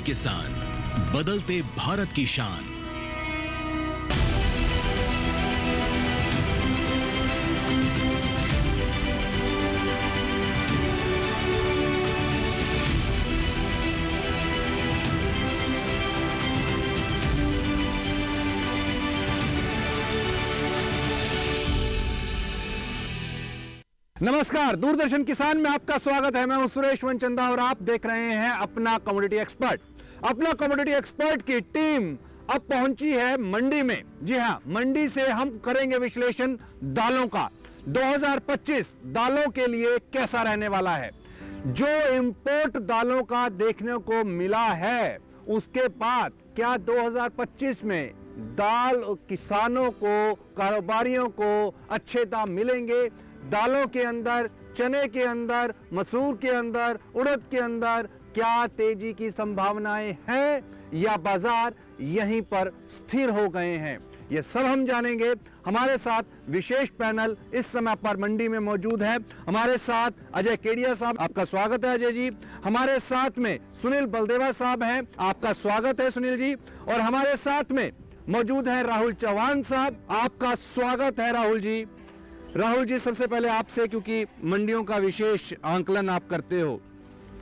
किसान, बदलते भारत की शान। नमस्कार, दूरदर्शन किसान में आपका स्वागत है। मैं हूं सुरेश वनचंदा और आप देख रहे हैं अपना कमोडिटी एक्सपर्ट। अपना कमोडिटी एक्सपर्ट की टीम अब पहुंची है मंडी में। जी हां, मंडी से हम करेंगे विश्लेषण दालों का। 2025 दालों के लिए कैसा रहने वाला है। जो इंपोर्ट दालों का देखने को मिला है, उसके बाद क्या 2025 में दाल किसानों को, कारोबारियों को अच्छे दाम मिलेंगे। दालों के अंदर, चने के अंदर, मसूर के अंदर, उड़द के अंदर क्या तेजी की संभावनाएं हैं या बाजार यहीं पर स्थिर हो गए हैं, ये सब हम जानेंगे। हमारे साथ विशेष पैनल इस समय पर मंडी में मौजूद है। हमारे साथ अजय केडिया साहब, आपका स्वागत है अजय जी। हमारे साथ में सुनील बलदेवा साहब हैं, आपका स्वागत है सुनील जी। और हमारे साथ में मौजूद है राहुल चौहान साहब, आपका स्वागत है राहुल जी। राहुल जी, सबसे पहले आपसे, क्योंकि मंडियों का विशेष आंकलन आप करते हो,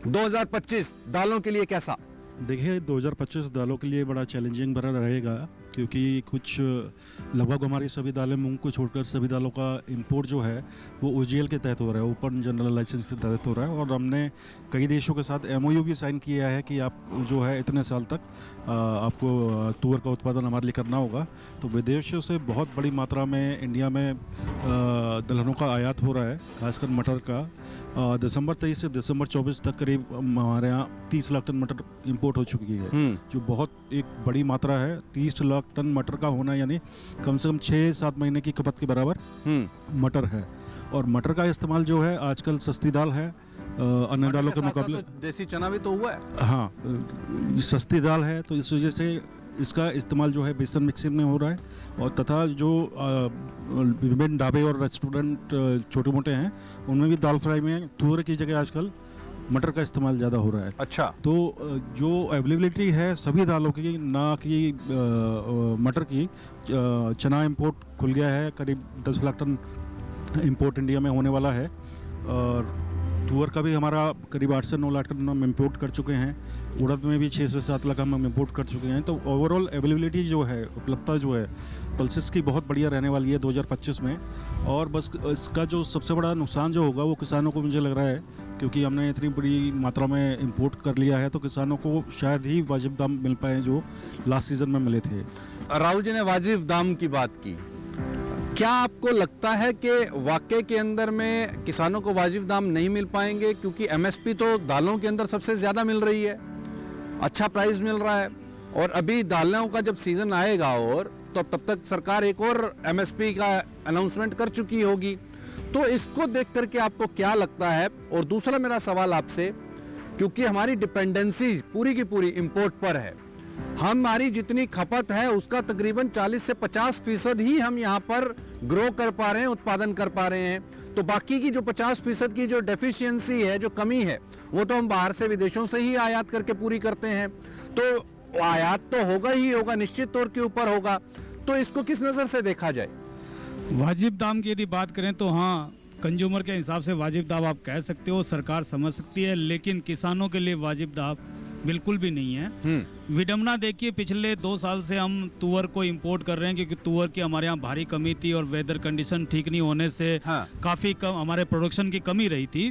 2025 दालों के लिए कैसा? देखिए, 2025 दालों के लिए बड़ा चैलेंजिंग भरा रहेगा, क्योंकि कुछ लगभग हमारी सभी दालें, मूंग को छोड़कर सभी दालों का इंपोर्ट जो है वो ओजीएल के तहत हो रहा है, ओपन जनरल लाइसेंस के तहत हो रहा है। और हमने कई देशों के साथ एमओयू भी साइन किया है कि आप जो है इतने साल तक आपको तुअर का उत्पादन हमारे लिए करना होगा। तो विदेशों से बहुत बड़ी मात्रा में इंडिया में दलहनों का आयात हो रहा है, खासकर मटर का। दिसंबर 23 से दिसंबर 24 तक करीब हमारे यहाँ 30 लाख टन मटर इंपोर्ट हो चुकी है, जो बहुत एक बड़ी मात्रा है। 30 लाख टन मटर का होना यानी कम से कम 6-7 महीने की खपत के बराबर मटर है। और मटर का इस्तेमाल जो है आजकल सस्ती दाल है अन्य दालों के मुकाबले। तो देसी चना भी तो हुआ है। हाँ, सस्ती दाल है, तो इस वजह से इसका इस्तेमाल जो है बेसन मिक्सिंग में हो रहा है। और तथा जो विभिन्न ढाबे और रेस्टोरेंट छोटे मोटे हैं, उनमें भी दाल फ्राई में तुअर की जगह आजकल मटर का इस्तेमाल ज़्यादा हो रहा है। अच्छा, तो जो अवेलेबिलिटी है सभी दालों की, ना कि मटर की, चना इंपोर्ट खुल गया है, करीब 10 लाख टन इंपोर्ट इंडिया में होने वाला है। और तुअर का भी हमारा करीब 8 से 9 लाख टन हम इम्पोर्ट कर चुके हैं। उड़द में भी 6 से 7 लाख हम इम्पोर्ट कर चुके हैं। तो ओवरऑल अवेलेबिलिटी जो है, उपलब्धता जो है पल्सेस की बहुत बढ़िया रहने वाली है 2025 में। और बस इसका जो सबसे बड़ा नुकसान जो होगा वो किसानों को मुझे लग रहा है, क्योंकि हमने इतनी बड़ी मात्रा में इम्पोर्ट कर लिया है, तो किसानों को शायद ही वाजिब दाम मिल पाए जो लास्ट सीजन में मिले थे। राहुल जी ने वाजिब दाम की बात की। क्या आपको लगता है कि वाकई के अंदर में किसानों को वाजिब दाम नहीं मिल पाएंगे, क्योंकि एमएसपी तो दालों के अंदर सबसे ज़्यादा मिल रही है, अच्छा प्राइस मिल रहा है। और अभी दालों का जब सीज़न आएगा और तो तब तक सरकार एक और एमएसपी का अनाउंसमेंट कर चुकी होगी। तो इसको देख करके आपको क्या लगता है? और दूसरा मेरा सवाल आपसे, क्योंकि हमारी डिपेंडेंसी पूरी की पूरी इंपोर्ट पर है, हमारी जितनी खपत है उसका तकरीबन 40 से 50% ही हम यहाँ पर ग्रो कर पा रहे हैं, उत्पादन कर पा रहे हैं। तो बाकी की जो 50% की जो डेफिशिएंसी है, जो कमी है, वो तो हम बाहर से, विदेशों से ही आयात करके पूरी करते हैं। तो आयात तो होगा ही होगा, निश्चित तौर के ऊपर होगा। तो इसको किस नज़र से देखा जाए? वाजिब दाम की यदि बात करें तो हाँ, कंज्यूमर के हिसाब से वाजिब दाम आप कह सकते हो, सरकार समझ सकती है, लेकिन किसानों के लिए वाजिब दाम बिल्कुल भी नहीं है। विडम्बना देखिए, पिछले 2 साल से हम तुअर को इंपोर्ट कर रहे हैं, क्योंकि तुअर की हमारे यहाँ भारी कमी थी और वेदर कंडीशन ठीक नहीं होने से काफ़ी कम हमारे प्रोडक्शन की कमी रही थी।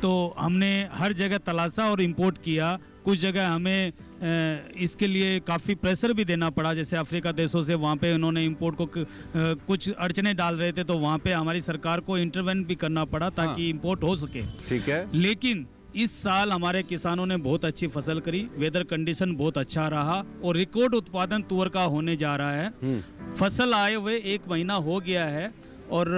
तो हमने हर जगह तलाशा और इंपोर्ट किया। कुछ जगह हमें इसके लिए काफ़ी प्रेशर भी देना पड़ा, जैसे अफ्रीका देशों से, वहाँ पे उन्होंने इंपोर्ट को कुछ अड़चने डाल रहे थे, तो वहाँ पे हमारी सरकार को इंटरवेंट भी करना पड़ा ताकि इंपोर्ट हो सके। ठीक है, लेकिन इस साल हमारे किसानों ने बहुत अच्छी फसल करी, वेदर कंडीशन बहुत अच्छा रहा और रिकॉर्ड उत्पादन तुअर का होने जा रहा है। फसल आए हुए 1 महीना हो गया है और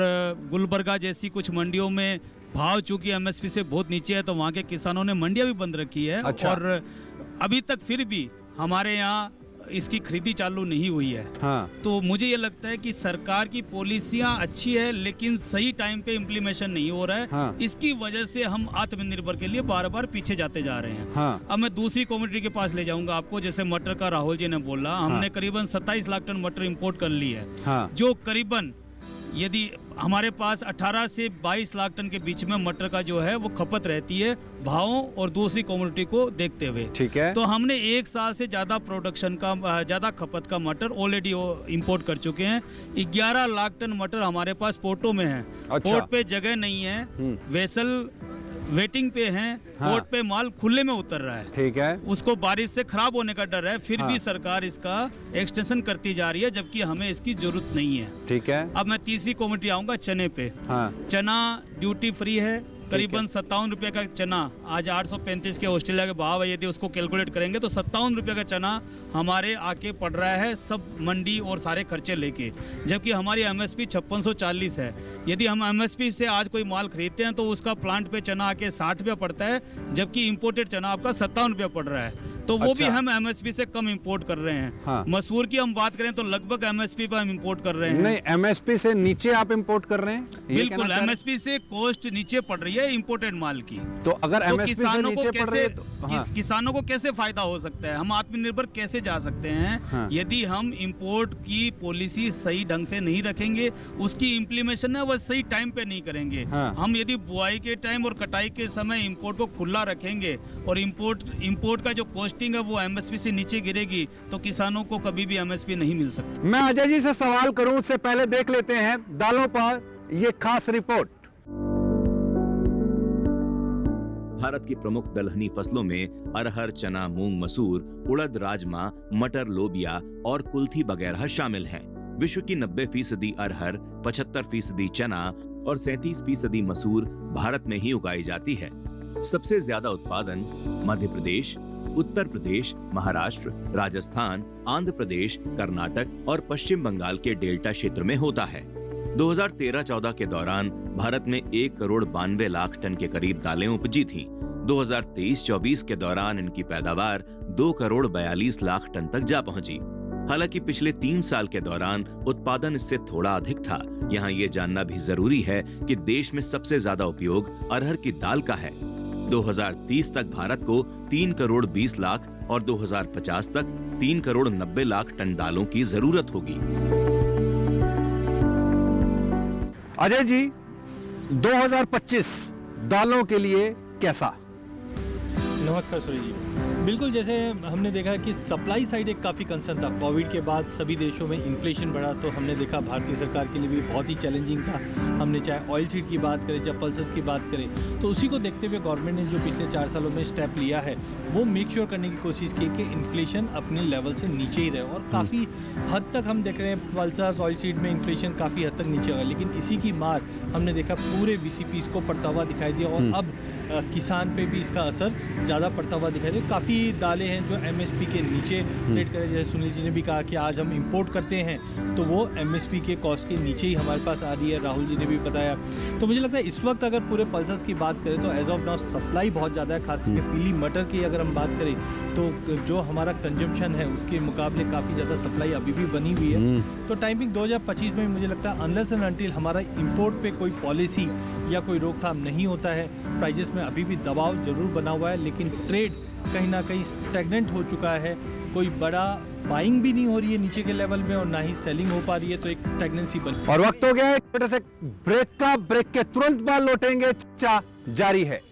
गुलबर्गा जैसी कुछ मंडियों में भाव चूंकि एमएसपी से बहुत नीचे है, तो वहाँ के किसानों ने मंडियां भी बंद रखी है। अच्छा। और अभी तक फिर भी हमारे यहाँ इसकी खरीदी चालू नहीं हुई है। हाँ। तो मुझे ये लगता है कि सरकार की पॉलिसियां अच्छी है लेकिन सही टाइम पे इम्प्लीमेशन नहीं हो रहा है। हाँ। इसकी वजह से हम आत्मनिर्भर के लिए बार बार पीछे जाते जा रहे हैं। हाँ। अब मैं दूसरी कम्युनिटी के पास ले जाऊंगा आपको, जैसे मटर का राहुल जी ने बोला, हमने करीबन 27 लाख टन मटर इंपोर्ट कर ली है। हाँ। जो करीबन यदि हमारे पास 18 से 22 लाख टन के बीच में मटर का जो है वो खपत रहती है भावों और दूसरी कम्युनिटी को देखते हुए। ठीक है। तो हमने एक साल से ज्यादा प्रोडक्शन का ज्यादा खपत का मटर ऑलरेडी इंपोर्ट कर चुके हैं। 11 लाख टन मटर हमारे पास पोर्टों में है। अच्छा। पोर्ट पे जगह नहीं है, वेसल वेटिंग पे हैं। हाँ। पोर्ट पे माल खुले में उतर रहा है। ठीक है। उसको बारिश से खराब होने का डर है, फिर हाँ। भी सरकार इसका एक्सटेंशन करती जा रही है, जबकि हमें इसकी जरूरत नहीं है। ठीक है। अब मैं तीसरी कम्युनिटी आऊंगा चने पे। हाँ। चना ड्यूटी फ्री है, करीबन 57 रुपये का चना आज 835 के ऑस्ट्रेलिया के भाव है। यदि उसको कैलकुलेट करेंगे तो 57 रुपये का चना हमारे आके पड़ रहा है, सब मंडी और सारे खर्चे लेके, जबकि हमारी एमएसपी 5640 है। यदि हम एमएसपी से आज कोई माल खरीदते हैं तो उसका प्लांट पे चना आके 60 रुपया पड़ता है, जबकि इंपोर्टेड चना आपका 57 रुपया पड़ रहा है। तो वो भी हम एमएसपी से कम इंपोर्ट कर रहे हैं। हाँ। मसूर की हम बात करें तो लगभग एमएसपी पर हम इंपोर्ट कर रहे हैं। नहीं, एमएसपी से नीचे आप इंपोर्ट कर रहे हैं? ये बिल्कुल, कहना चाह रहे हैं? एमएसपी से कॉस्ट नीचे पड़ रही है इंपोर्टेड माल की। तो अगर तो एमएसपी से नीचे पड़ रही है तो हाँ। किसानों को कैसे फायदा हो सकता है, हम आत्मनिर्भर कैसे जा सकते हैं? हाँ। यदि हम इंपोर्ट की पॉलिसी सही ढंग से नहीं रखेंगे, उसकी इम्प्लीमेशन है वह सही टाइम पे नहीं करेंगे। हाँ। हम यदि बुआई के टाइम और कटाई के समय इंपोर्ट को खुला रखेंगे और इंपोर्ट का जो कॉस्टिंग है वो एमएसपी से नीचे गिरेगी, तो किसानों को कभी भी एमएसपी नहीं मिल सकती। मैं अजय जी से सवाल करूं उससे पहले देख लेते हैं दालों पर ये खास रिपोर्ट। भारत की प्रमुख दलहनी फसलों में अरहर, चना, मूंग, मसूर, उड़द, राजमा, मटर, लोबिया और कुल्थी वगैरह शामिल हैं। विश्व की 90% अरहर, 75% चना और 37% मसूर भारत में ही उगाई जाती है। सबसे ज्यादा उत्पादन मध्य प्रदेश, उत्तर प्रदेश, महाराष्ट्र, राजस्थान, आंध्र प्रदेश, कर्नाटक और पश्चिम बंगाल के डेल्टा क्षेत्र में होता है। 2013-14 के दौरान भारत में 1 करोड़ 92 लाख टन के करीब दालें उपजी थीं। 2023-24 के दौरान इनकी पैदावार 2 करोड़ 42 लाख टन तक जा पहुंची। हालांकि पिछले 3 साल के दौरान उत्पादन इससे थोड़ा अधिक था। यहाँ ये जानना भी जरूरी है कि देश में सबसे ज्यादा उपयोग अरहर की दाल का है। 2030 तक भारत को 3 करोड़ 20 लाख और 2050 तक 3 करोड़ 90 लाख टन दालों की जरूरत होगी। अजय जी, 2025 दालों के लिए कैसा? नमस्कार सूर्य जी। बिल्कुल, जैसे हमने देखा कि सप्लाई साइड एक काफ़ी कंसर्न था। कोविड के बाद सभी देशों में इन्फ्लेशन बढ़ा, तो हमने देखा भारतीय सरकार के लिए भी बहुत ही चैलेंजिंग था। हमने चाहे ऑयल सीड की बात करें, चाहे पल्सेस की बात करें, तो उसी को देखते हुए गवर्नमेंट ने जो पिछले 4 सालों में स्टेप लिया है वो मेक श्योर करने की कोशिश की कि इन्फ्लेशन अपने लेवल से नीचे ही रहे। और काफ़ी हद तक हम देख रहे हैं पल्सेस, ऑयल सीड में इन्फ्लेशन काफ़ी हद तक नीचे हुआ, लेकिन इसी की मार हमने देखा पूरे VCPs को पड़ता हुआ दिखाई दिया। और अब किसान पे भी इसका असर ज़्यादा पड़ता हुआ दिखाई दिया। काफ़ी दालें हैं जो MSP के नीचे ट्रेड करें, जैसे सुनील जी ने भी कहा कि आज हम इंपोर्ट करते हैं तो वो MSP के कॉस्ट के नीचे ही हमारे पास आ रही है। राहुल जी ने भी बताया। तो मुझे लगता है इस वक्त अगर पूरे पल्सेस की बात करें तो एज ऑफ नाउ सप्लाई बहुत ज़्यादा है। खास करके पीली मटर की अगर हम बात करें तो जो हमारा कंजम्पशन है उसके मुकाबले काफ़ी ज़्यादा सप्लाई अभी भी बनी हुई है। तो टाइमिंग 2025 में मुझे लगता है अनलेस एंड अनटिल हमारा इंपोर्ट पे कोई पॉलिसी या कोई रोकथाम नहीं होता है, प्राइजेस में अभी भी दबाव जरूर बना हुआ है, लेकिन ट्रेड कहीं ना कहीं स्टैग्नेंट हो चुका है। कोई बड़ा बाइंग भी नहीं हो रही है नीचे के लेवल में और ना ही सेलिंग हो पा रही है, तो एक स्टैग्नेंसी बन। और वक्त हो गया है छोटे से ब्रेक के तुरंत बाद लौटेंगे। चर्चा जारी है।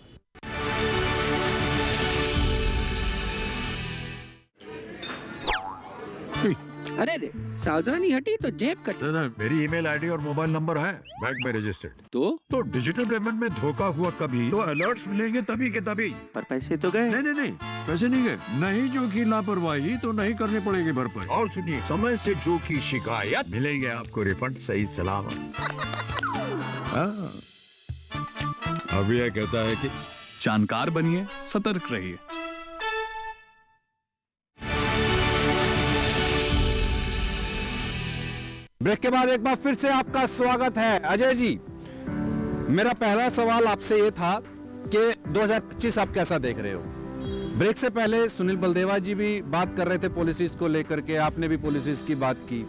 अरे रे, सावधानी हटी तो जेब कटी। मेरी ईमेल आईडी और मोबाइल नंबर है बैंक में रजिस्टर्ड। तो डिजिटल पेमेंट में धोखा हुआ कभी तो अलर्ट्स मिलेंगे तभी के तभी। पर पैसे तो गए। नहीं, पैसे नहीं गए। नहीं जो की लापरवाही तो नहीं करनी पड़ेगी भरपाई। और सुनिए, समय से जो की शिकायत मिलेंगे आपको रिफंड सही सलामत। अभी यह कहता है कि जानकार बनिए, सतर्क रहिए। ब्रेक के बाद एक बार फिर से आपका स्वागत है। अजय जी, मेरा पहला सवाल आपसे ये था कि 2025 आप कैसा देख रहे हो? ब्रेक से पहले सुनील बलदेवा जी भी बात कर रहे थे पॉलिसीज को लेकर के, आपने भी पॉलिसीज की बात की।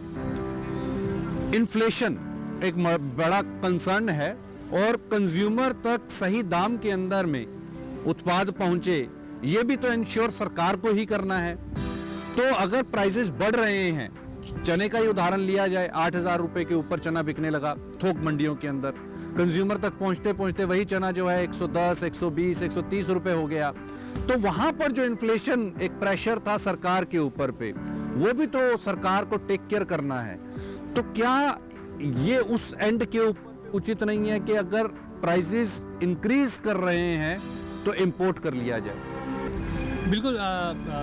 इन्फ्लेशन एक बड़ा कंसर्न है और कंज्यूमर तक सही दाम के अंदर में उत्पाद पहुंचे, ये भी तो इंश्योर सरकार को ही करना है। तो अगर प्राइसेस बढ़ रहे हैं, चने का ही उदाहरण लिया जाए, 8,000 रुपए के ऊपर चना बिकने लगा थोक मंडियों के अंदर, कंज्यूमर तक पहुंचते पहुंचते वही चना जो है 110, 120, 130 रुपए हो गया। तो वहां पर जो इन्फ्लेशन एक प्रेशर था सरकार के ऊपर पे, वो भी तो सरकार को टेक केयर करना है। तो क्या ये उस एंड के ऊपर उचित नहीं है कि अगर प्राइसेस इंक्रीज कर रहे हैं तो इंपोर्ट कर लिया जाए? बिल्कुल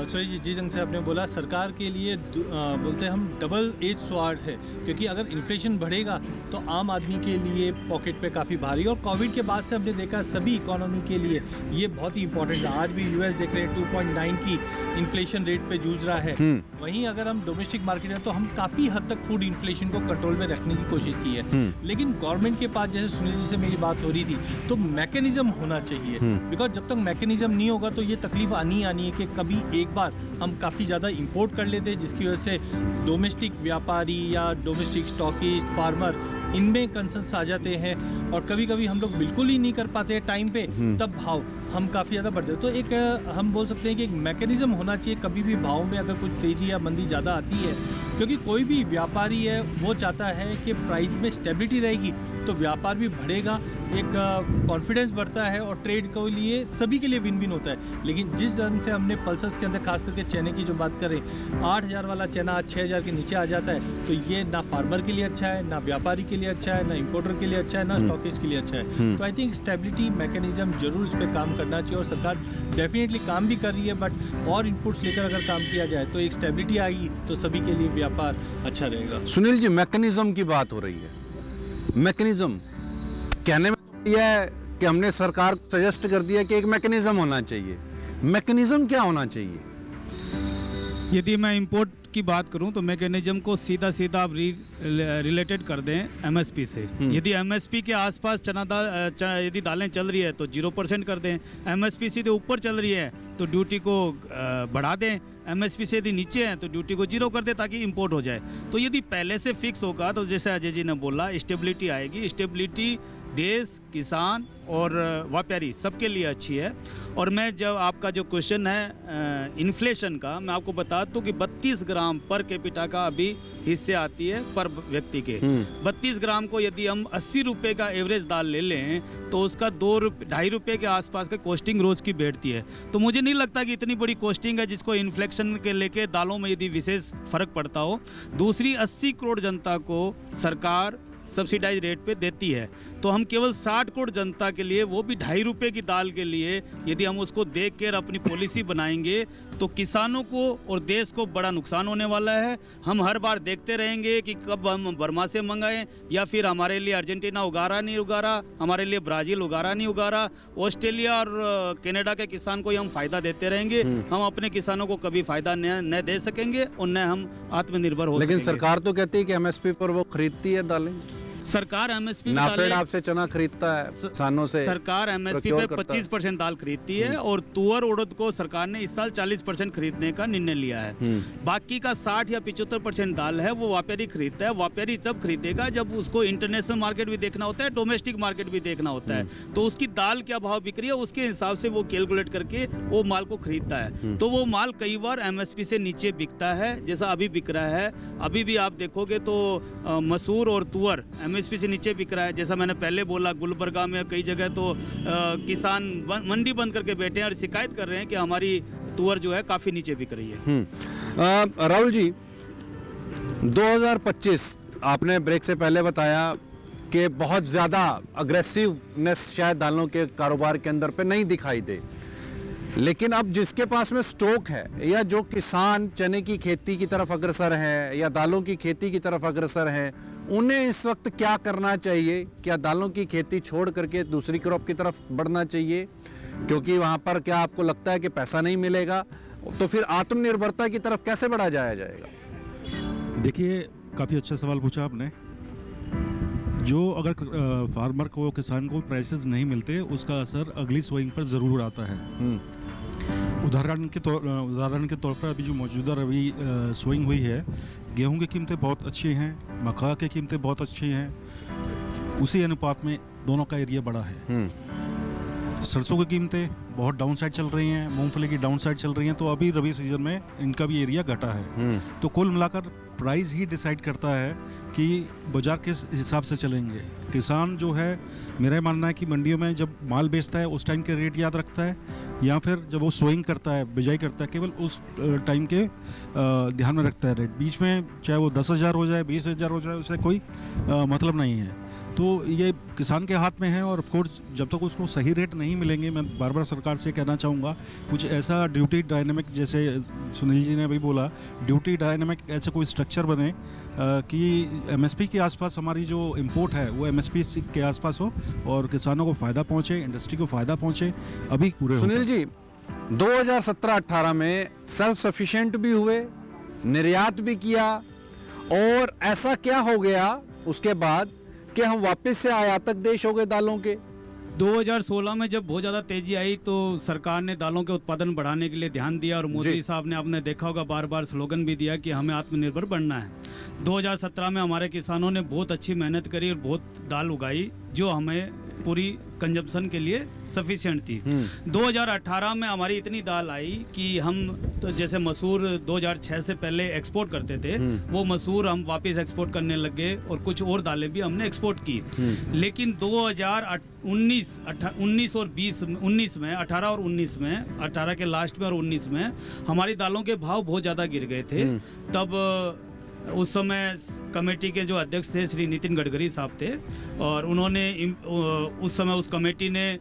सुरेश जी, जिस ढंग से आपने बोला, सरकार के लिए बोलते हैं हम डबल एज स्वार्ड है, क्योंकि अगर इन्फ्लेशन बढ़ेगा तो आम आदमी के लिए पॉकेट पे काफ़ी भारी, और कोविड के बाद से हमने देखा सभी इकोनॉमी के लिए ये बहुत ही इंपॉर्टेंट है। आज भी यूएस देख रहे हैं 2.9 की इन्फ्लेशन रेट पे जूझ रहा है। वहीं अगर हम डोमेस्टिक मार्केट है तो हम काफ़ी हद तक फूड इन्फ्लेशन को कंट्रोल में रखने की कोशिश की है, लेकिन गवर्नमेंट के पास, जैसे सुनील जी से मेरी बात हो रही थी, तो मैकेनिज्म होना चाहिए। बिकॉज जब तक मैकेनिज्म नहीं होगा तो ये तकलीफ आनी है कि कभी एक बार हम काफ़ी ज़्यादा इंपोर्ट कर लेते हैं, जिसकी वजह से डोमेस्टिक व्यापारी या डोमेस्टिक स्टॉकिस्ट, फार्मर, इनमें कंसर्न्स आ जाते हैं, और कभी कभी हम लोग बिल्कुल ही नहीं कर पाते हैं टाइम पे, तब भाव हम काफ़ी ज़्यादा बढ़ते हैं। तो एक हम बोल सकते हैं कि एक मैकेनिज्म होना चाहिए कभी भी भाव में अगर कुछ तेज़ी या मंदी ज़्यादा आती है, क्योंकि कोई भी व्यापारी है वो चाहता है कि प्राइस में स्टेबिलिटी रहेगी तो व्यापार भी बढ़ेगा, एक कॉन्फिडेंस बढ़ता है, और ट्रेड के लिए सभी के लिए विन विन होता है। लेकिन जिस ढंग से हमने पल्सेस के अंदर खास करके चने की जो बात करें, 8,000 वाला चना आज 6,000 के नीचे आ जाता है, तो ये ना फार्मर के लिए अच्छा है, ना व्यापारी के लिए अच्छा है, ना इंपोर्टर के लिए अच्छा है, ना स्टॉकिस्ट के लिए अच्छा है। तो आई थिंक स्टेबिलिटी मैकेनिज्म जरूर इस पर काम करना चाहिए, और सरकार डेफिनेटली काम भी कर रही है, बट और इनपुट्स लेकर अगर काम किया जाए तो एक स्टेबिलिटी आएगी तो सभी के लिए व्यापार अच्छा रहेगा। सुनील जी, मैकेनिज्म की बात हो रही है, मैकेनिज्म कहने में यह है कि हमने सरकार को सजेस्ट कर दिया कि एक मैकेनिज्म होना चाहिए। मैकेनिज्म क्या होना चाहिए? यदि मैं इंपोर्ट की बात करूं तो मैकेनिज्म को सीधा सीधा आप रिलेटेड कर दें एमएसपी से। यदि एमएसपी के आसपास यदि दालें चल रही है तो 0% कर दें, एमएसपी सीधे ऊपर चल रही है तो ड्यूटी को बढ़ा दें, एमएसपी से यदि नीचे है तो ड्यूटी को 0 कर दें ताकि इंपोर्ट हो जाए। तो यदि पहले से फिक्स होगा तो जैसे अजय जी ने बोला, स्टेबिलिटी आएगी। स्टेबिलिटी देश, किसान और व्यापारी सबके लिए अच्छी है। और मैं जब आपका जो क्वेश्चन है इन्फ्लेशन का, मैं आपको बता दूं कि 32 ग्राम पर कैपिटा का अभी हिस्से आती है पर व्यक्ति के। 32 ग्राम को यदि हम 80 रुपये का एवरेज दाल ले लें तो उसका 2-2.5 रुपये के आसपास का कॉस्टिंग रोज की बैठती है। तो मुझे नहीं लगता कि इतनी बड़ी कॉस्टिंग है जिसको इन्फ्लेशन के लेके दालों में यदि विशेष फर्क पड़ता हो। दूसरी, 80 करोड़ जनता को सरकार सब्सिडाइज रेट पे देती है, तो हम केवल 60 करोड़ जनता के लिए, वो भी 2.5 रुपये की दाल के लिए, यदि हम उसको देख कर अपनी पॉलिसी बनाएंगे तो किसानों को और देश को बड़ा नुकसान होने वाला है। हम हर बार देखते रहेंगे कि कब हम बर्मा से मंगाएं, या फिर हमारे लिए अर्जेंटीना उगा रहा नहीं उगा रहा, हमारे लिए ब्राज़ील उगा रहा नहीं उगा रहा, ऑस्ट्रेलिया और कनाडा के किसान को ही हम फ़ायदा देते रहेंगे। हम अपने किसानों को कभी फ़ायदा न दे सकेंगे और न हम आत्मनिर्भर हो सकेंगे। लेकिन सरकार तो कहती है कि एमएसपी पर वो खरीदती है दालें। सरकार एमएसपी नाफेड आपसे चना खरीदता है किसानों से, सरकार एमएसपी पे 25% दाल खरीदती है, और तुअर उड़द को सरकार ने इस साल 40% खरीदने का निर्णय लिया है। बाकी का 60 या 75% दाल है वो व्यापारी खरीदता है। व्यापारी जब खरीदेगा जब उसको इंटरनेशनल मार्केट भी देखना होता है, डोमेस्टिक मार्केट भी देखना होता है, तो उसकी दाल क्या भाव बिक रही है उसके हिसाब से वो कैलकुलेट करके वो माल को खरीदता है। तो वो माल कई बार एमएसपी से नीचे बिकता है, जैसा अभी बिक रहा है। अभी भी आप देखोगे तो मसूर और तुअर एमएसपी से नीचे बिक रहा है। जैसा मैंने पहले बोला, गुलबर्गा में कई जगह तो किसान मंडी बंद करके बैठे हैं और शिकायत कर रहे हैं कि हमारी तुअर जो है काफ़ी नीचे बिक रही है। राहुल जी, 2025 आपने ब्रेक से पहले बताया कि बहुत ज़्यादा अग्रेसिवनेस शायद दालों के कारोबार के अंदर पे नहीं दिखाई दे, लेकिन अब जिसके पास में स्टॉक है या जो किसान चने की खेती की तरफ अग्रसर है या दालों की खेती की तरफ अग्रसर है, उन्हें इस वक्त क्या करना चाहिए? क्या दालों की खेती छोड़ करके दूसरी क्रॉप की तरफ बढ़ना चाहिए, क्योंकि वहाँ पर क्या आपको लगता है कि पैसा नहीं मिलेगा? तो फिर आत्मनिर्भरता की तरफ कैसे बढ़ा जाएगा? देखिए, काफ़ी अच्छा सवाल पूछा आपने। जो अगर फार्मर को, किसान को प्राइसेस नहीं मिलते, उसका असर अगली सोइंग पर ज़रूर आता है। उदाहरण के तौर पर अभी जो मौजूदा रबी सोइंग हुई है, गेहूं की कीमतें बहुत अच्छी हैं, मक्का की कीमतें बहुत अच्छी हैं, उसी अनुपात में दोनों का एरिया बड़ा है। सरसों की कीमतें बहुत डाउन साइड चल रही हैं, मूंगफली की डाउन साइड चल रही हैं, तो अभी रबी सीजन में इनका भी एरिया घटा है। तो कुल मिलाकर प्राइस ही डिसाइड करता है कि बाजार किस हिसाब से चलेंगे। किसान जो है, मेरा मानना है कि मंडियों में जब माल बेचता है उस टाइम के रेट याद रखता है, या फिर जब वो सोइंग करता है, बिजाई करता है, केवल उस टाइम के ध्यान में रखता है रेट। बीच में चाहे वो 10,000 हो जाए, 20,000 हो जाए, उसे कोई मतलब नहीं है। तो ये किसान के हाथ में है, और ऑफ कोर्स जब तक उसको सही रेट नहीं मिलेंगे, मैं बार बार सरकार से कहना चाहूँगा कुछ ऐसा ड्यूटी डायनेमिक, जैसे सुनील जी ने अभी बोला, ड्यूटी डायनेमिक ऐसे कोई स्ट्रक्चर बने कि एमएसपी के आसपास हमारी जो इंपोर्ट है वो एमएसपी के आसपास हो और किसानों को फ़ायदा पहुँचे, इंडस्ट्री को फ़ायदा पहुँचे। अभी पूरे सुनील जी, 2017-18 में सेल्फ सफिशिएंट भी हुए, निर्यात भी किया, और ऐसा क्या हो गया उसके बाद कि हम वापस से आयातक देश हो गए दालों के? 2016 में जब बहुत ज़्यादा तेजी आई तो सरकार ने दालों के उत्पादन बढ़ाने के लिए ध्यान दिया, और मोदी साहब ने, आपने देखा होगा, बार बार स्लोगन भी दिया कि हमें आत्मनिर्भर बनना है। 2017 में हमारे किसानों ने बहुत अच्छी मेहनत करी और बहुत दाल उगाई जो हमें पूरी कंजम्पशन के लिए सफिशिएंट थी। 2018 में हमारी इतनी दाल आई कि हम तो जैसे मसूर 2006 से पहले एक्सपोर्ट करते थे, वो मसूर हम वापस एक्सपोर्ट करने लग गए, और कुछ और दालें भी हमने एक्सपोर्ट की। लेकिन 2019 और 19 में, 18 और 19 में, 18 के लास्ट में और 19 में हमारी दालों के भाव बहुत ज़्यादा गिर गए थे। तब उस समय कमेटी के जो अध्यक्ष थे श्री नितिन गडकरी साहब थे, और उन्होंने उस समय उस कमेटी ने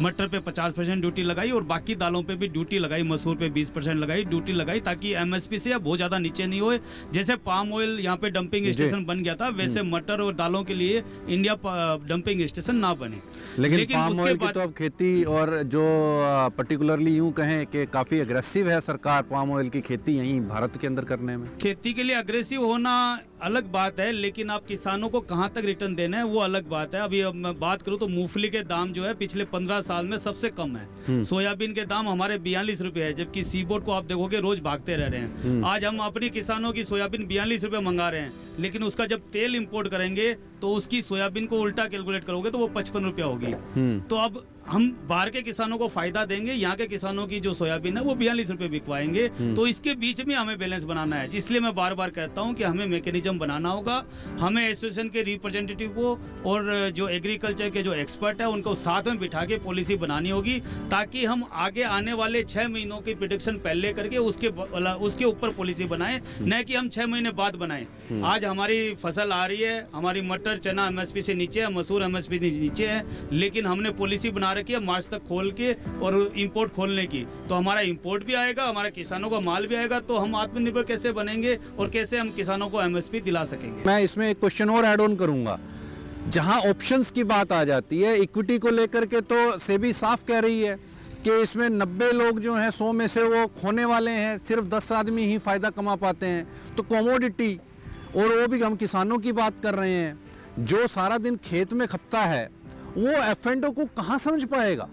मटर पे 50% ड्यूटी लगाई और बाकी दालों पे भी ड्यूटी लगाई, मसूर पे 20% लगाई, ड्यूटी लगाई, ताकि एमएसपी से बहुत ज़्यादा नीचे नहीं होए। जैसे पाम ऑयल यहाँ पे डंपिंग स्टेशन बन गया था, वैसे मटर और दालों के लिए इंडिया डंपिंग स्टेशन ना बने। लेकिन पाम ऑयल की तो अब खेती, और जो पर्टिकुलरली यूं कहें कि काफ़ी अग्रेसिव है सरकार पाम ऑयल की खेती यहीं भारत के अंदर करने में। खेती के लिए अग्रेसिव होना अलग बात है, लेकिन आप किसानों को कहाँ तक रिटर्न देना है वो अलग बात है। अभी अब मैं बात करूँ तो मूंगफली के दाम जो है पिछले 15 साल में सबसे कम है। सोयाबीन के दाम हमारे 42 रुपए है, जबकि सीबोर्ड को आप देखोगे रोज भागते रह रहे हैं। आज हम अपनी किसानों की सोयाबीन 42 रुपए मंगा रहे हैं, लेकिन उसका जब तेल इंपोर्ट करेंगे तो उसकी सोयाबीन को उल्टा कैलकुलेट करोगे तो वो 55 रुपया होगी। तो अब हम बाहर के किसानों को फायदा देंगे, यहाँ के किसानों की जो सोयाबीन है वो 42 रुपए बिकवाएंगे। तो इसके बीच में हमें बैलेंस बनाना है। इसलिए मैं बार बार कहता हूँ कि हमें मैकेनिज्म बनाना होगा। हमें एसोसिएशन के रिप्रेजेंटेटिव को और जो एग्रीकल्चर के जो एक्सपर्ट है उनको साथ में बिठा के पॉलिसी बनानी होगी, ताकि हम आगे आने वाले 6 महीनों की प्रेडिक्शन पहले करके उसके ऊपर पॉलिसी बनाएं, न कि हम 6 महीने बाद बनाएं। आज हमारी फसल आ रही है, हमारी मटर चना एमएसपी से नीचे है, मसूर एमएसपी से नीचे है, लेकिन हमने पॉलिसी बना रखी है मार्च तक खोल के और इंपोर्ट खोलने की। तो हमारा इंपोर्ट भी आएगा, हमारे किसानों का माल भी आएगा, तो हम आत्मनिर्भर कैसे बनेंगे और कैसे हम किसानों को एमएसपी दिला सकेंगे। मैं इसमें एक क्वेश्चन और ऐड ऑन करूंगा। जहां ऑप्शंस की बात आ जाती है, इक्विटी को लेकर के तो सेबी साफ कह रही है कि इसमें 90 लोग जो हैं 100 में से वो खोने वाले हैं, सिर्फ 10 आदमी ही फायदा कमा पाते हैं। तो कमोडिटी, और वो भी हम किसानों की बात कर रहे हैं, जो सारा दिन खेत में खपता है, वो एफ&ओ को कहाँ समझ पाएगा?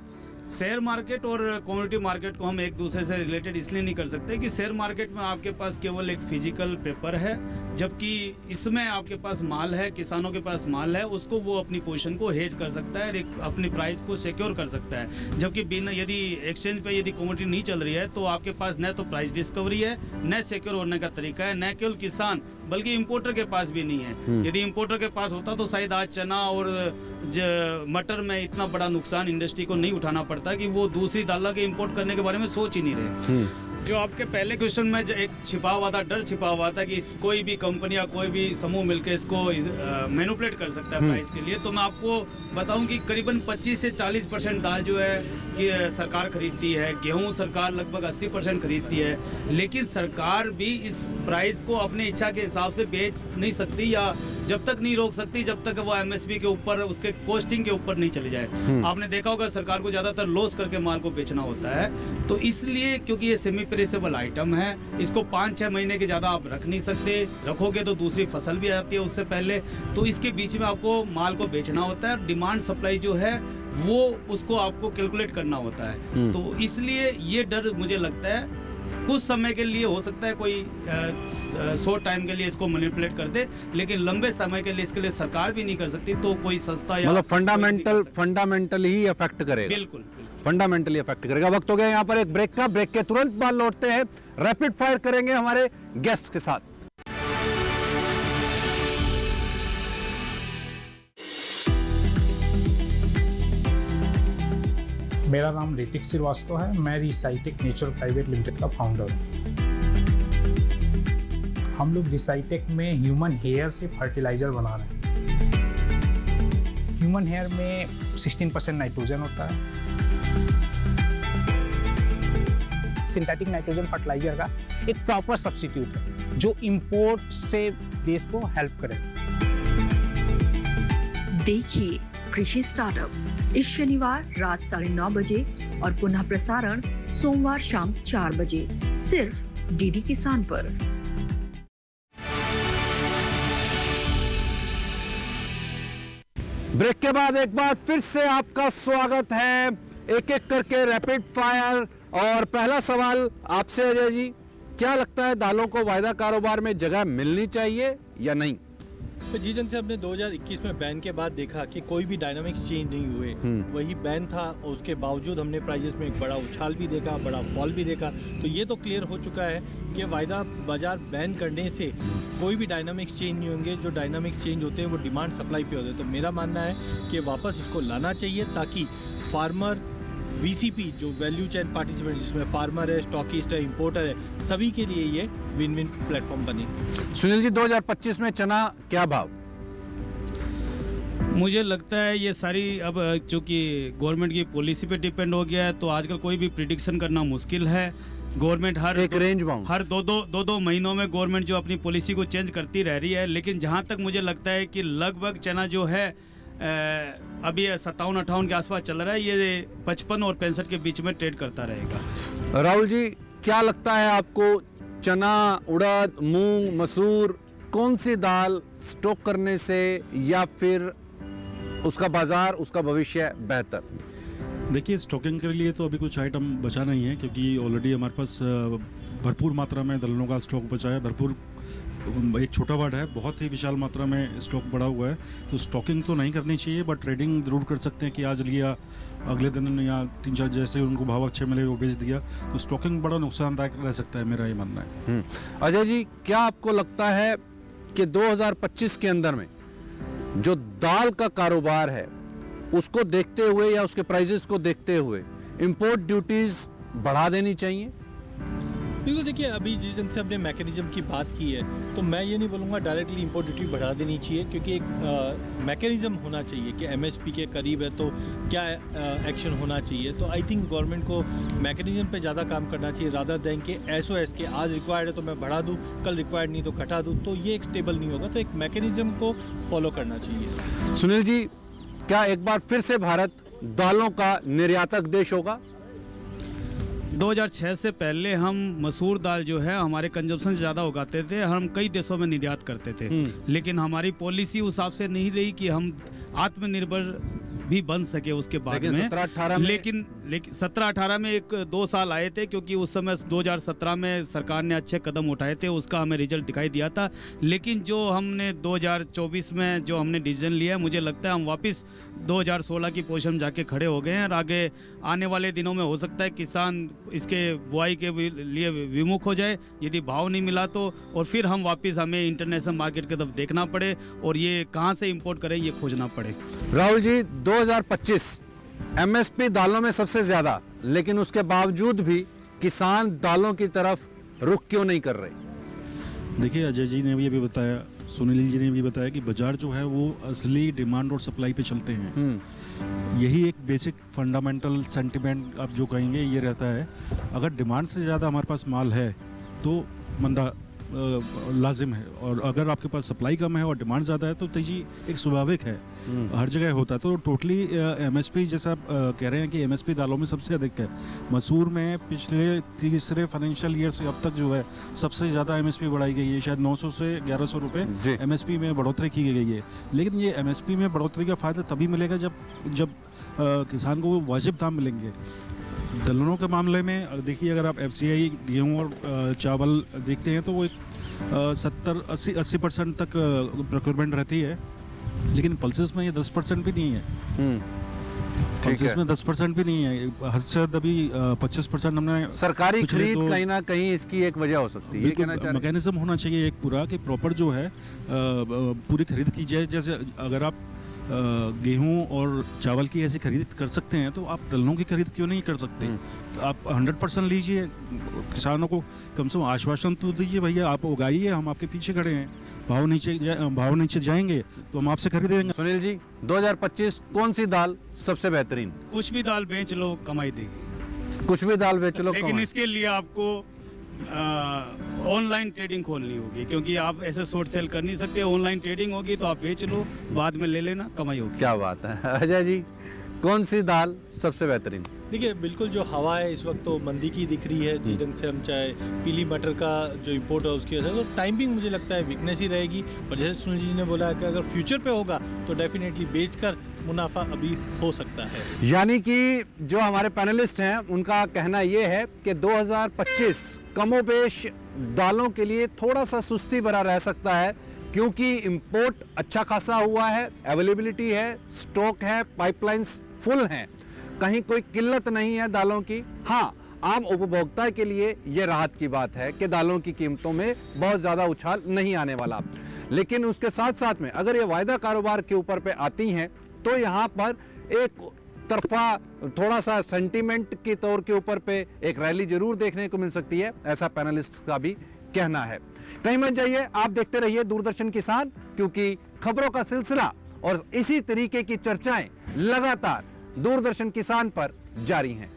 शेयर मार्केट और कमोडिटी मार्केट को हम एक दूसरे से रिलेटेड इसलिए नहीं कर सकते कि शेयर मार्केट में आपके पास केवल एक फिजिकल पेपर है, जबकि इसमें आपके पास माल है, किसानों के पास माल है, उसको वो अपनी पोजीशन को हेज कर सकता है, अपनी प्राइस को सिक्योर कर सकता है। जबकि बिना यदि एक्सचेंज पे यदि कमोडिटी नहीं चल रही है तो आपके पास न तो प्राइस डिस्कवरी है, न सिक्योर होने का तरीका है, न केवल किसान बल्कि इंपोर्टर के पास भी नहीं है। यदि इंपोर्टर के पास होता तो शायद आज चना और मटर में इतना बड़ा नुकसान इंडस्ट्री को नहीं उठाना पड़ता कि वो दूसरी दाल के इंपोर्ट करने के बारे में सोच ही नहीं रहे। जो आपके पहले क्वेश्चन में एक छिपा हुआ था, डर छिपा हुआ था कि कोई भी कंपनी या कोई भी समूह मिलकर इसको मैनिपुलेट कर सकता है प्राइस के लिए, तो मैं आपको बताऊं कि करीबन 25 से 40% दाल जो है कि सरकार खरीदती है, गेहूं सरकार लगभग 80% खरीदती है, लेकिन सरकार भी इस प्राइस को अपने इच्छा के हिसाब से बेच नहीं सकती, या जब तक नहीं रोक सकती जब तक वो एमएसपी के ऊपर, उसके कॉस्टिंग के ऊपर नहीं चली जाए। आपने देखा होगा सरकार को ज़्यादातर लॉस करके माल को बेचना होता है। तो इसलिए क्योंकि ये सेमी पेरिसेबल आइटम है, इसको 5-6 महीने के ज़्यादा आप रख नहीं सकते, रखोगे तो दूसरी फसल भी आती है उससे पहले, तो इसके बीच में आपको माल को बेचना होता है, डिमांड सप्लाई जो है वो उसको आपको कैलकुलेट करना होता है। तो इसलिए ये डर मुझे लगता है कुछ समय के लिए हो सकता है कोई शॉर्ट टाइम के लिए इसको मैनिपुलेट कर दे, लेकिन लंबे समय के लिए इसके लिए सरकार भी नहीं कर सकती, तो कोई संस्था या मतलब फंडामेंटली ही अफेक्ट करेगा। बिल्कुल फंडामेंटली अफेक्ट करेगा। वक्त हो गया यहाँ पर एक ब्रेक का। ब्रेक के तुरंत बाद लौटते हैं, रैपिड फायर करेंगे हमारे गेस्ट के साथ। मेरा नाम ऋतिक श्रीवास्तव है, मैं रिसाइटेक नेचर प्राइवेट लिमिटेड का फाउंडर हूँ। हम लोग रिसाइटेक में ह्यूमन हेयर से फर्टिलाइजर बना रहे हैं। ह्यूमन हेयर में 16% नाइट्रोजन होता है। सिंथेटिक नाइट्रोजन फर्टिलाइजर का एक प्रॉपर सब्स्टिट्यूट है जो इंपोर्ट से देश को हेल्प करे। देखिए कृषि स्टार्टअप इस शनिवार रात 9:30 बजे और पुनः प्रसारण सोमवार शाम 4 बजे सिर्फ डीडी किसान पर। ब्रेक के बाद एक बार फिर से आपका स्वागत है, एक एक करके रैपिड फायर। और पहला सवाल आपसे अजय जी, क्या लगता है दालों को वायदा कारोबार में जगह मिलनी चाहिए या नहीं? तो जी जन से हमने 2021 में बैन के बाद देखा कि कोई भी डायनामिक्स चेंज नहीं हुए, वही बैन था और उसके बावजूद हमने प्राइजेस में एक बड़ा उछाल भी देखा, बड़ा फॉल भी देखा। तो ये तो क्लियर हो चुका है कि वायदा बाजार बैन करने से कोई भी डायनामिक्स चेंज नहीं होंगे। जो डायनामिक्स चेंज होते हैं वो डिमांड सप्लाई पे होते हैं। तो मेरा मानना है कि वापस इसको लाना चाहिए ताकि फार्मर, वीसीपी जो वैल्यू चेन पार्टिसिपेंट जिसमें फार्मर है, स्टॉकिस्ट है, इंपोर्टर है, सभी के लिए ये विन विन प्लेटफॉर्म बने। सुनील जी, 2025 में चना क्या भाव? मुझे लगता है ये सारी अब चूँकि गवर्नमेंट की पॉलिसी पे डिपेंड हो गया है, तो आजकल कोई भी प्रिडिक्शन करना मुश्किल है। गवर्नमेंट हर एक रेंज बाउंड हर दो महीनों में गवर्नमेंट जो अपनी पॉलिसी को चेंज करती रह रही है। लेकिन जहाँ तक मुझे लगता है कि लगभग चना जो है अभी 57-58 के आसपास चल रहा है, ये 55 और 65 के बीच में ट्रेड करता रहेगा। राहुल जी, क्या लगता है आपको, चना, उड़द, मूंग, मसूर, कौन सी दाल स्टॉक करने से या फिर उसका बाजार, उसका भविष्य बेहतर? देखिए, स्टॉकिंग के लिए तो अभी कुछ आइटम बचा नहीं है क्योंकि ऑलरेडी हमारे पास भरपूर मात्रा में दलहनों का स्टॉक बचा है। भरपूर एक छोटा वर्ड है, बहुत ही विशाल मात्रा में स्टॉक बढ़ा हुआ है। तो स्टॉकिंग तो नहीं करनी चाहिए, बट ट्रेडिंग जरूर कर सकते हैं कि आज लिया, अगले दिन या 3-4 जैसे उनको भाव अच्छे मिले वो बेच दिया। तो स्टॉकिंग बड़ा नुकसानदायक रह सकता है, मेरा ये मानना है। अजय जी, क्या आपको लगता है कि 2025 के अंदर में जो दाल का कारोबार है उसको देखते हुए या उसके प्राइसेस को देखते हुए इंपोर्ट ड्यूटीज बढ़ा देनी चाहिए? बिल्कुल, देखिए अभी जिस दिन से हमने मैकेनिज्म की बात की है, तो मैं ये नहीं बोलूँगा डायरेक्टली इंपोर्ट ड्यूटी बढ़ा देनी चाहिए, क्योंकि एक मैकेनिज्म होना चाहिए कि एमएसपी के करीब है तो क्या एक्शन होना चाहिए। तो आई थिंक गवर्नमेंट को मैकेनिज्म पे ज़्यादा काम करना चाहिए, रादर देन कि एसओएस के आज रिक्वायर्ड है तो मैं बढ़ा दूँ, कल रिक्वायर्ड नहीं तो घटा दूँ। तो ये एक स्टेबल नहीं होगा, तो एक मैकेनिज्म को फॉलो करना चाहिए। सुनील जी, क्या एक बार फिर से भारत दालों का निर्यातक देश होगा? 2006 से पहले हम मसूर दाल जो है हमारे कंजम्पशन से ज़्यादा उगाते थे, हम कई देशों में निर्यात करते थे। लेकिन हमारी पॉलिसी उस हिसाब से नहीं रही कि हम आत्मनिर्भर भी बन सके उसके बाद में। लेकिन 17-18 में 1-2 साल आए थे, क्योंकि उस समय 2017 में सरकार ने अच्छे कदम उठाए थे, उसका हमें रिजल्ट दिखाई दिया था। लेकिन जो हमने 2024 में जो हमने डिसीजन लिया है, मुझे लगता है हम वापस 2016 की पोजीशन में जाके खड़े हो गए हैं। और आगे आने वाले दिनों में हो सकता है किसान इसके बुआई के लिए विमुख हो जाए यदि भाव नहीं मिला तो, और फिर हम वापस हमें इंटरनेशनल मार्केट की तरफ देखना पड़े और ये कहाँ से इंपोर्ट करें ये खोजना पड़े। राहुल जी, 2025 एमएसपी दालों में सबसे ज्यादा, लेकिन उसके बावजूद भी किसान दालों की तरफ रुख क्यों नहीं कर रहे? देखिए, अजय जी ने भी अभी बताया, सुनील जी ने भी बताया कि बाजार जो है वो असली डिमांड और सप्लाई पे चलते हैं। यही एक बेसिक फंडामेंटल सेंटिमेंट आप जो कहेंगे ये रहता है। अगर डिमांड से ज़्यादा हमारे पास माल है तो मंदा लाजिम है, और अगर आपके पास सप्लाई कम है और डिमांड ज़्यादा है तो तेजी एक स्वाभाविक है, हर जगह होता है। तो टोटली एमएसपी जैसा आप कह रहे हैं कि एमएसपी दालों में सबसे अधिक है। मसूर में पिछले तीसरे फाइनेंशियल ईयर से अब तक जो है सबसे ज़्यादा एमएसपी बढ़ाई गई है, शायद 900 से 1100 रुपये एमएसपी में बढ़ोतरी की गई है। लेकिन ये एमएसपी में बढ़ोतरी का फ़ायदा तभी मिलेगा जब किसान को वो वाजिब दाम मिलेंगे। दलहनों के मामले में देखिए, अगर आप एफसीआई गेहूं और चावल देखते हैं तो वो एक 70-80% तक प्रोक्योरमेंट रहती है, लेकिन पल्सेस में ये 10% भी नहीं है। पल्सेस में 10% भी नहीं है, हद से हद अभी 25% हमने सरकारी पिछले खरीद तो- कहीं ना कहीं इसकी एक वजह हो सकती है, ये कहना चाह रहे हैं। मैकेनिज्म होना चाहिए एक पूरा कि प्रॉपर जो है पूरी खरीद की जाए। जैसे अगर आप गेहूं और चावल की ऐसी खरीद कर सकते हैं तो आप दलहनों की खरीद क्यों नहीं कर सकते? आप 100% लीजिए, किसानों को कम से कम आश्वासन तो दीजिए, भैया आप उगाइए, हम आपके पीछे खड़े हैं, भाव नीचे जाएंगे तो हम आपसे खरीदेंगे। सुनील जी, 2025 कौन सी दाल सबसे बेहतरीन? कुछ भी दाल बेच लो कमाई देगी, कुछ भी दाल बेच लो लेकिन कमाई। इसके लिए आपको ऑनलाइन ट्रेडिंग खोलनी होगी, क्योंकि आप ऐसे शॉर्ट सेल कर नहीं सकते। ऑनलाइन ट्रेडिंग होगी तो आप बेच लो, बाद में ले लेना, कमाई होगी। क्या बात है। अजय जी, कौन सी दाल सबसे बेहतरीन? देखिए, बिल्कुल जो हवा है इस वक्त तो मंदी की दिख रही है, जिस ढंग से हम चाहे पीली मटर का जो इंपोर्ट है उसकी वजह से, तो टाइमिंग मुझे लगता है वीकनेस ही रहेगी। और जैसे सुनील जी ने बोला कि अगर फ्यूचर पे होगा तो डेफिनेटली बेचकर मुनाफा अभी हो सकता है। यानी कि जो हमारे पैनलिस्ट हैं उनका कहना यह है कि 2025 कमोबेश दालों के लिए थोड़ा सा सुस्ती भरा रह सकता है, क्योंकि इंपोर्ट अच्छा खासा हुआ है, अवेलेबिलिटी है, स्टॉक है, पाइपलाइंस फुल हैं, कहीं कोई किल्लत नहीं है दालों की। हाँ, आम उपभोक्ता के लिए यह राहत की बात है कि दालों की कीमतों में बहुत ज़्यादा उछाल नहीं आने वाला। लेकिन उसके साथ साथ में अगर ये वायदा कारोबार के ऊपर पे आती हैं तो यहाँ पर एक तरफा थोड़ा सा सेंटीमेंट के तौर के ऊपर पे एक रैली जरूर देखने को मिल सकती है, ऐसा पैनलिस्ट का भी कहना है। कहीं मत जाइए, आप देखते रहिए दूरदर्शन किसान, क्योंकि खबरों का सिलसिला और इसी तरीके की चर्चाएं लगातार दूरदर्शन किसान पर जारी हैं।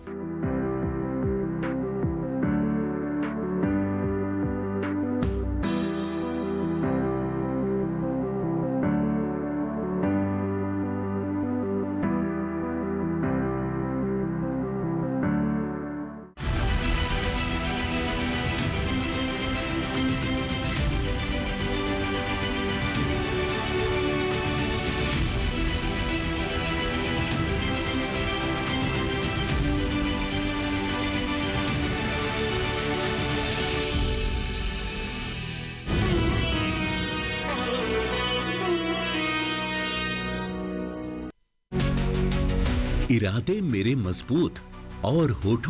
इरादे मेरे मजबूत और होठों